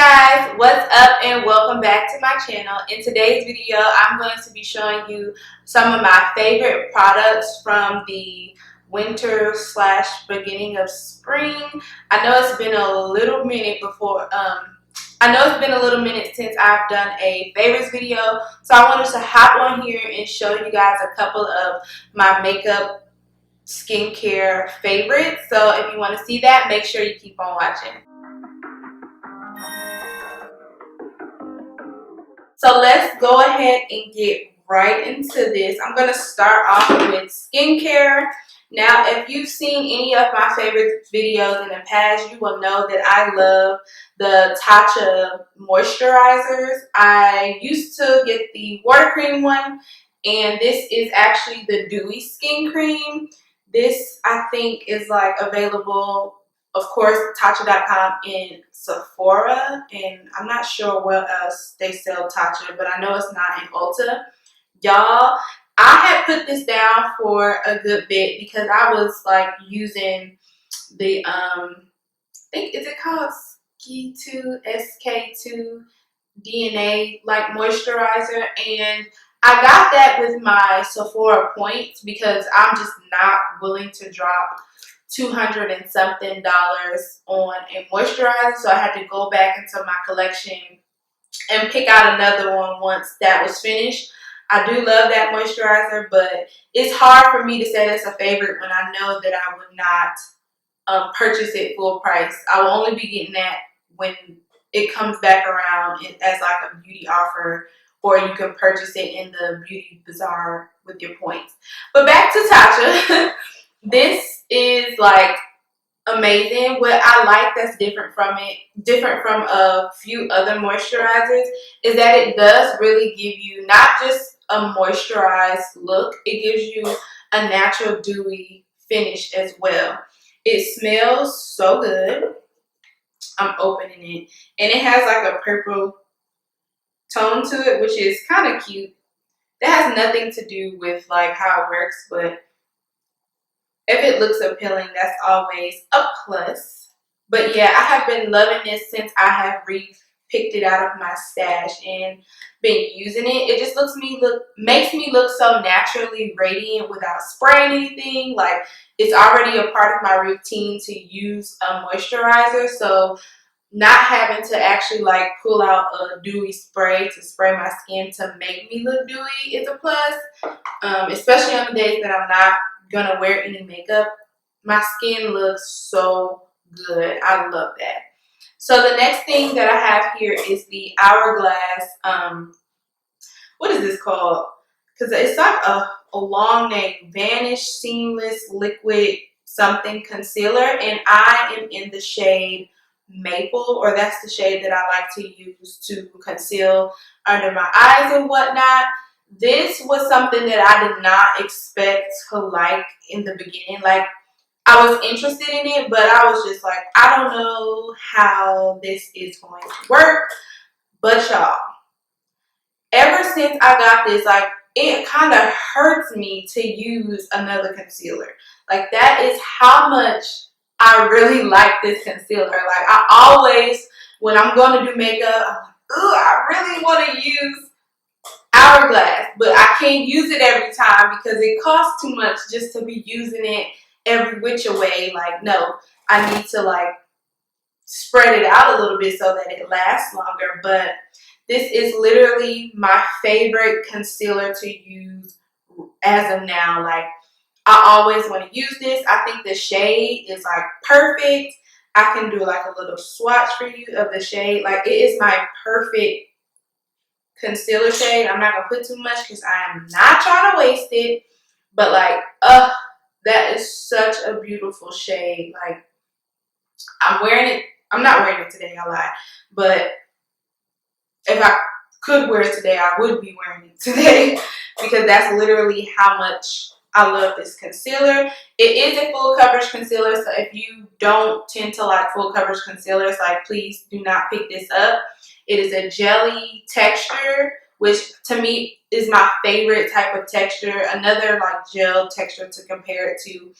Guys, what's up and welcome back to my channel. In today's video, I'm going to be showing you some of my favorite products from the winter / beginning of spring. I know it's been a little minute since I've done a favorites video, so I wanted to hop on here and show you guys a couple of my makeup skincare favorites. So if you want to see that, make sure you keep on watching. So let's go ahead and get right into this. I'm going to start off with skincare. Now, if you've seen any of my favorite videos in the past, you will know that I love the Tatcha moisturizers. I used to get the water cream one, and this is actually the dewy skin cream. This, I think, is like available, of course, Tatcha.com in Sephora, and I'm not sure what else they sell Tatcha, but I know it's not in Ulta. Y'all, I had put this down for a good bit because I was like using the I think, is it called SK2 DNA like moisturizer, and I got that with my Sephora points because I'm just not willing to drop $200 and something on a moisturizer, so I had to go back into my collection and pick out another one once that was finished. I do love that moisturizer, but it's hard for me to say that's a favorite when I know that I would not purchase it full price. I will only be getting that when it comes back around as like a beauty offer, or you can purchase it in the beauty bazaar with your points. But back to Tatcha. This is like amazing. What I like that's different from a few other moisturizers, is that it does really give you not just a moisturized look, it gives you a natural dewy finish as well. It smells so good. I'm opening it, and it has like a purple tone to it, which is kind of cute. That has nothing to do with like how it works, but if it looks appealing, that's always a plus. But yeah, I have been loving this since I have picked it out of my stash and been using it. It just makes me look so naturally radiant without spraying anything. Like, it's already a part of my routine to use a moisturizer, so not having to actually like pull out a dewy spray to spray my skin to make me look dewy is a plus. Especially on the days that I'm not gonna wear any makeup, my skin looks so good. I love that. So the next thing that I have here is the Hourglass, what is this called? Because it's like a long name, Vanish Seamless Liquid something concealer, and I am in the shade Maple, or that's the shade that I like to use to conceal under my eyes and whatnot. This was something that I did not expect to like in the beginning. Like, I was interested in it, but I was just like, I don't know how this is going to work. But y'all, ever since I got this, like, it kind of hurts me to use another concealer. Like, that is how much I really like this concealer. Like, I always, when I'm going to do makeup, I'm like, ooh, I really want to use Hourglass, but I can't use it every time because it costs too much just to be using it every which way. Like, no, I need to like spread it out a little bit so that it lasts longer. But this is literally my favorite concealer to use as of now. Like, I always want to use this. I think the shade is like perfect. I can do like a little swatch for you of the shade. Like, it is my perfect concealer shade. I'm not gonna put too much because I am not trying to waste it, but like, that is such a beautiful shade. Like, I'm not wearing it today, I lied, but if I could wear it today, I would be wearing it today because that's literally how much I love this concealer. It is a full coverage concealer, so if you don't tend to like full coverage concealers, like, please do not pick this up. It is a jelly texture, which to me is my favorite type of texture. Another like gel texture to compare it to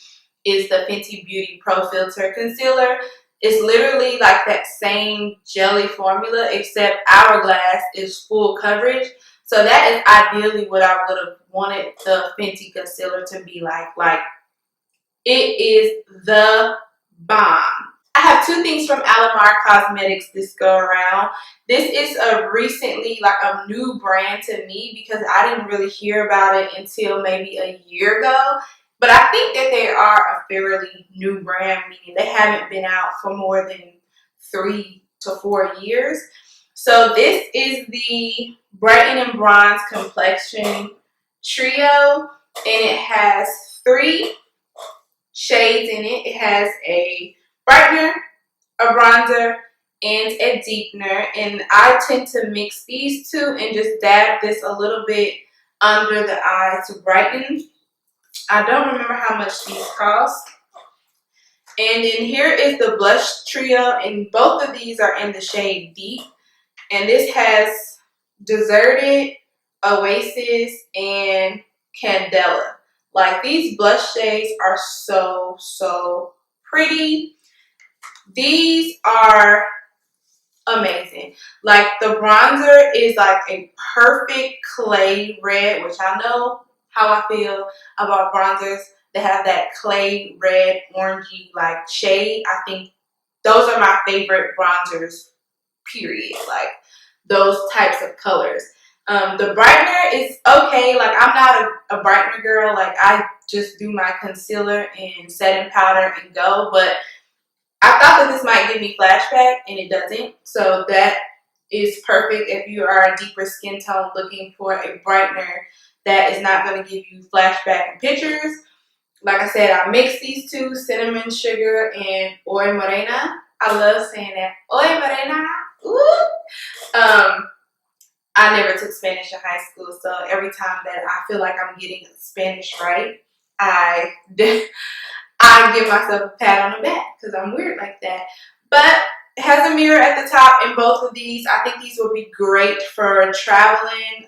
is the Fenty Beauty Pro Filter Concealer. It's literally like that same jelly formula, except Hourglass is full coverage. So that is ideally what I would have wanted the Fenty concealer to be like. Like, it is the bomb. I have two things from Alamar Cosmetics this go around. This is a recently, like a new brand to me because I didn't really hear about it until maybe a year ago. But I think that they are a fairly new brand, meaning they haven't been out for more than 3 to 4 years. So this is the Brighten and Bronze Complexion Trio, and it has 3 shades in it. It has a brightener, a bronzer, and a deepener. And I tend to mix these two and just dab this a little bit under the eye to brighten. I don't remember how much these cost. And then here is the blush trio, and both of these are in the shade Deep. And this has Deserted, Oasis, and Candela. Like, these blush shades are so, so pretty. These are amazing. Like, the bronzer is like a perfect clay red, which I know how I feel about bronzers that have that clay red, orangey like shade. I think those are my favorite bronzers, period. Like, those types of colors. The brightener is okay. Like, I'm not a brightener girl. Like, I just do my concealer and setting powder and go. But I thought that this might give me flashback, and it doesn't. So that is perfect if you are a deeper skin tone looking for a brightener that is not going to give you flashback in pictures. Like I said, I mixed these two, cinnamon sugar and Oy Morena. I love saying that. Oy Morena. Ooh. I never took Spanish in high school, so every time that I feel like I'm getting Spanish right, I give myself a pat on the back because I'm weird like that. But it has a mirror at the top in both of these. I think these will be great for traveling.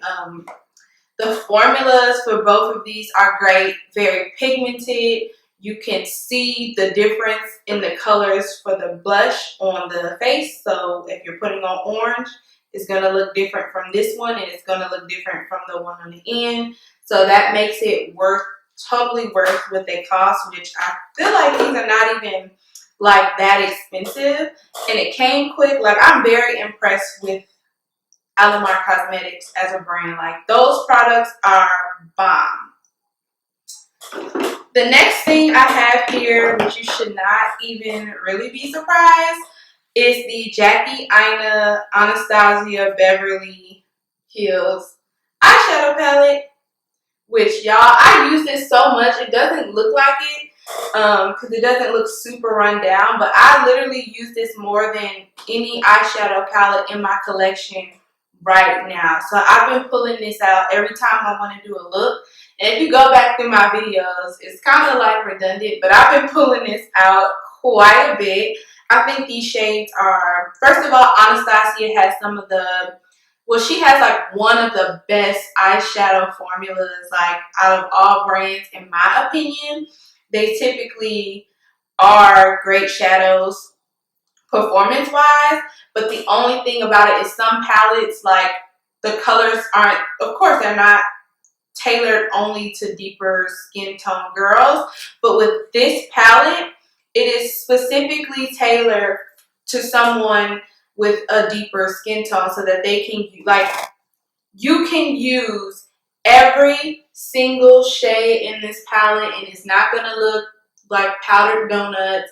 The formulas for both of these are great, very pigmented. You can see the difference in the colors for the blush on the face. So if you're putting on orange, it's going to look different from this one, and it's going to look different from the one on the end. So that makes it totally worth what they cost, which I feel like these are not even like that expensive. And it came quick. Like, I'm very impressed with Alamar Cosmetics as a brand. Like, those products are bomb. The next thing I have here, which you should not even really be surprised, is the Jackie Aina Anastasia Beverly Hills eyeshadow palette. Which, y'all, I use this so much, it doesn't look like it because it doesn't look super run down. But I literally use this more than any eyeshadow palette in my collection right now. So I've been pulling this out every time I want to do a look. And if you go back through my videos, it's kind of like redundant, but I've been pulling this out quite a bit. I think these shades are, first of all, Anastasia has some of the, well, she has like one of the best eyeshadow formulas, like, out of all brands, in my opinion. They typically are great shadows performance-wise, but the only thing about it is some palettes, like, the colors aren't, of course, they're not tailored only to deeper skin tone girls, but with this palette, it is specifically tailored to someone with a deeper skin tone so that they can, like, you can use every single shade in this palette and it's not going to look like powdered donuts.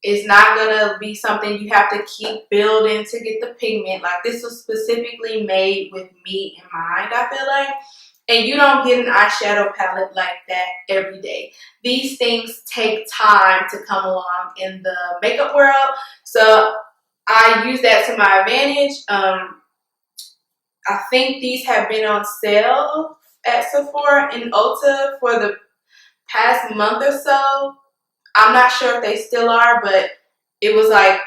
It's not going to be something you have to keep building to get the pigment. Like, this was specifically made with me in mind, I feel like. And you don't get an eyeshadow palette like that every day. These things take time to come along in the makeup world. So I use that to my advantage. I think these have been on sale at Sephora and Ulta for the past month or so. I'm not sure if they still are, but it was like,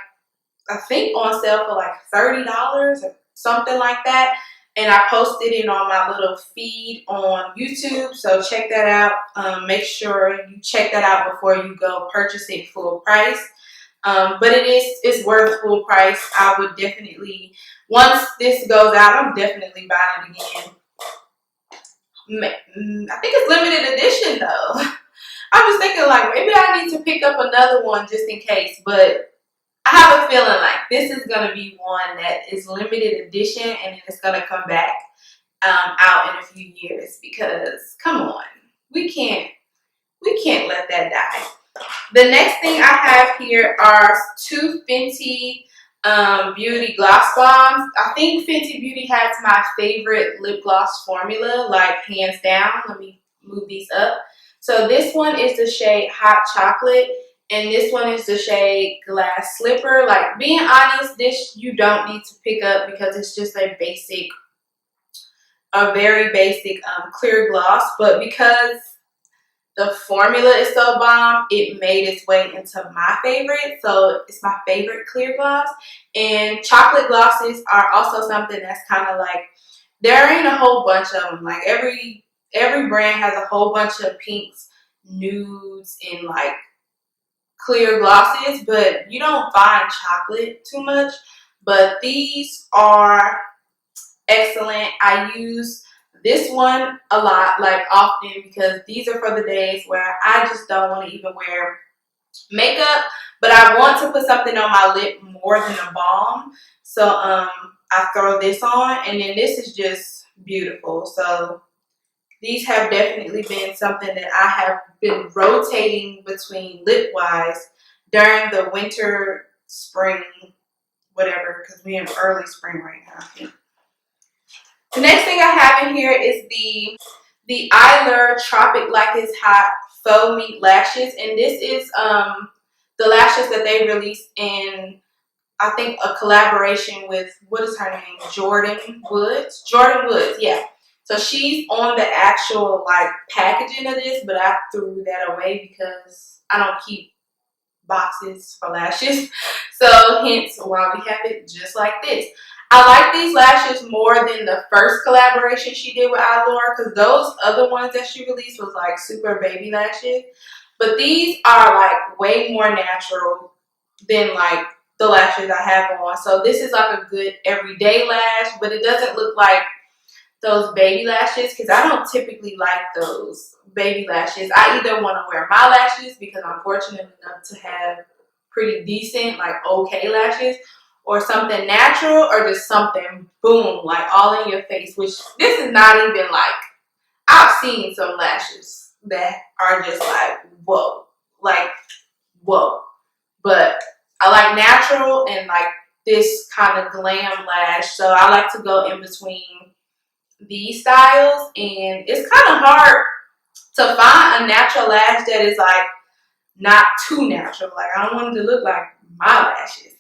I think on sale for like $30 or something like that. And I posted it on my little feed on YouTube, so check that out. Make sure you check that out before you go purchase it full price. But it's worth full price. I would definitely, once this goes out, I'm definitely buying it again. I think it's limited edition though. I was thinking like maybe I need to pick up another one just in case, but I have a feeling like this is gonna be one that is limited edition and it's gonna come back out in a few years because come on, we can't let that die. The next thing I have here are two Fenty Beauty Gloss Bombs. I think Fenty Beauty has my favorite lip gloss formula, like hands down. Let me move these up. So this one is the shade Hot Chocolate, and this one is the shade Glass Slipper. Like, being honest, this you don't need to pick up because it's just a very basic clear gloss. But because the formula is so bomb, it made its way into my favorite. So it's my favorite clear gloss. And chocolate glosses are also something that's kind of like, there ain't a whole bunch of them. Like every brand has a whole bunch of pinks, nudes, and like clear glosses, but you don't find chocolate too much. But these are excellent. I use this one a lot, like often, because these are for the days where I just don't want to even wear makeup, but I want to put something on my lip more than a balm. So I throw this on, and then this is just beautiful. So these have definitely been something that I have been rotating between lip-wise during the winter, spring, whatever, because we're in early spring right now. The next thing I have in here is the Eyelure Tropic Like It's Hot Faux Meat Lashes, and this is the lashes that they released in, I think, a collaboration with, what is her name? Jordan Woods, yeah. So she's on the actual like packaging of this, but I threw that away because I don't keep boxes for lashes. So hence why we have it just like this. I like these lashes more than the first collaboration she did with Eyelure, because those other ones that she released was like super baby lashes. But these are like way more natural than like the lashes I have on. So this is like a good everyday lash, but it doesn't look like those baby lashes because I don't typically like those baby lashes. I either want to wear my lashes because I'm fortunate enough to have pretty decent, like okay lashes, or something natural, or just something boom, like all in your face, which this is not even like, I've seen some lashes that are just like, whoa, like, whoa. But I like natural and like this kind of glam lash, so I like to go in between these styles, and it's kind of hard to find a natural lash that is like not too natural. Like, I don't want it to look like my lashes.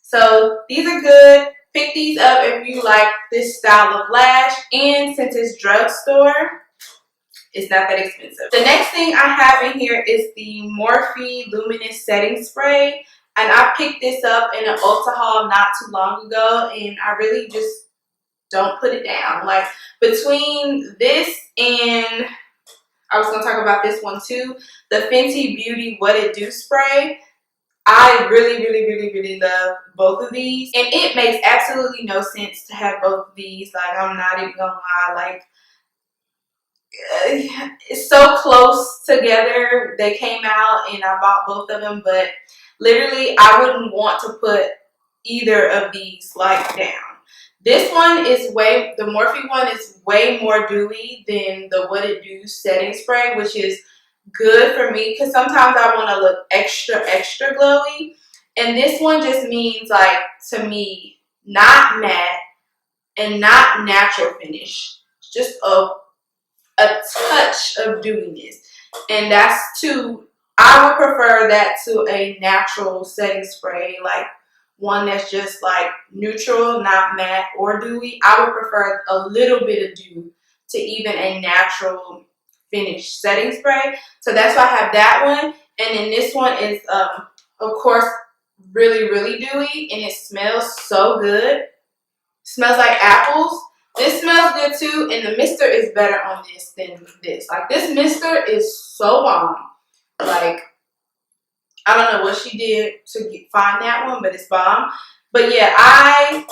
So these are good. Pick these up if you like this style of lash, and since it's drugstore, it's not that expensive. The next thing I have in here is the Morphe Luminous Setting Spray, and I picked this up in an Ulta haul not too long ago, and I really just don't put it down. Like, between this and, I was going to talk about this one too, the Fenty Beauty What It Do spray. I really love both of these, and it makes absolutely no sense to have both of these. Like, I'm not even gonna lie, like, it's so close together. They came out and I bought both of them, but literally I wouldn't want to put either of these like down. This one is the Morphe one is way more dewy than the What It Do setting spray, which is good for me because sometimes I want to look extra glowy. And this one just means, like, to me, not matte and not natural finish. Just a touch of dewiness. And that's I would prefer that to a natural setting spray, like one that's just like neutral, not matte or dewy. I would prefer a little bit of dew to even a natural finish setting spray. So that's why I have that one. And then this one is, of course, really dewy, and it smells so good. It smells like apples. This smells good too, and the mister is better on this than this. Like, this mister is so bomb. Like, I don't know what she did to find that one, but it's bomb. But yeah, I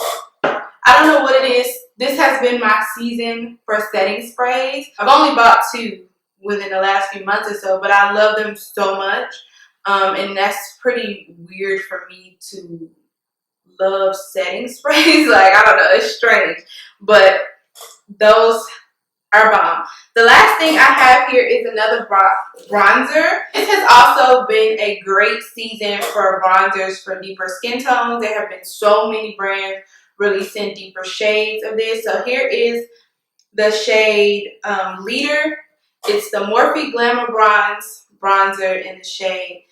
don't know what it is. This has been my season for setting sprays. I've only bought 2 within the last few months or so, but I love them so much. And that's pretty weird for me to love setting sprays. Like, I don't know, it's strange. But those are bomb. The last thing I have here is another bronzer. This has also been a great season for bronzers for deeper skin tones. There have been so many brands releasing deeper shades of this. So here is the shade Leader. It's the Morphe Glamour Bronze bronzer in the shade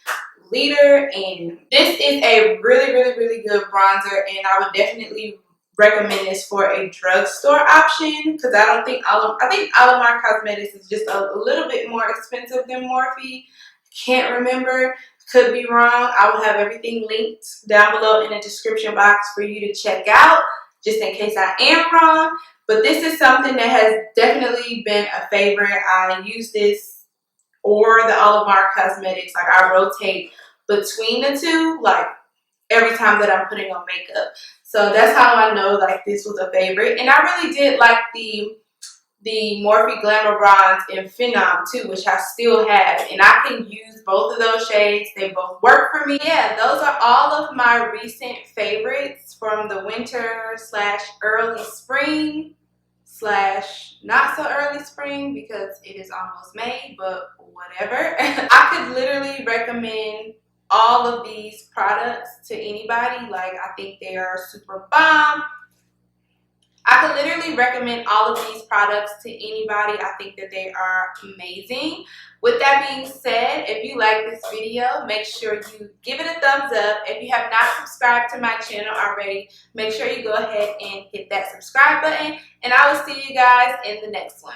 Leader, and this is a really good bronzer, and I would definitely recommend this for a drugstore option because I think Alamar Cosmetics is just a little bit more expensive than Morphe. Can't remember, could be wrong. I will have everything linked down below in the description box for you to check out, just in case I am wrong. But this is something that has definitely been a favorite. I use this or the Alamar Cosmetics. Like, I rotate between the two, like, every time that I'm putting on makeup. So that's how I know, like, this was a favorite. And I really did like the Morphe Glamour Bronze in Phenom too, which I still have. And I can use both of those shades. They both work for me. Yeah, those are all of my recent favorites from the winter / early spring / not so early spring because it is almost May, but whatever. I could literally recommend all of these products to anybody. Like, I think they are super bomb. I could literally recommend all of these products to anybody. I think that they are amazing. With that being said, if you like this video, make sure you give it a thumbs up. If you have not subscribed to my channel already, make sure you go ahead and hit that subscribe button. And I will see you guys in the next one.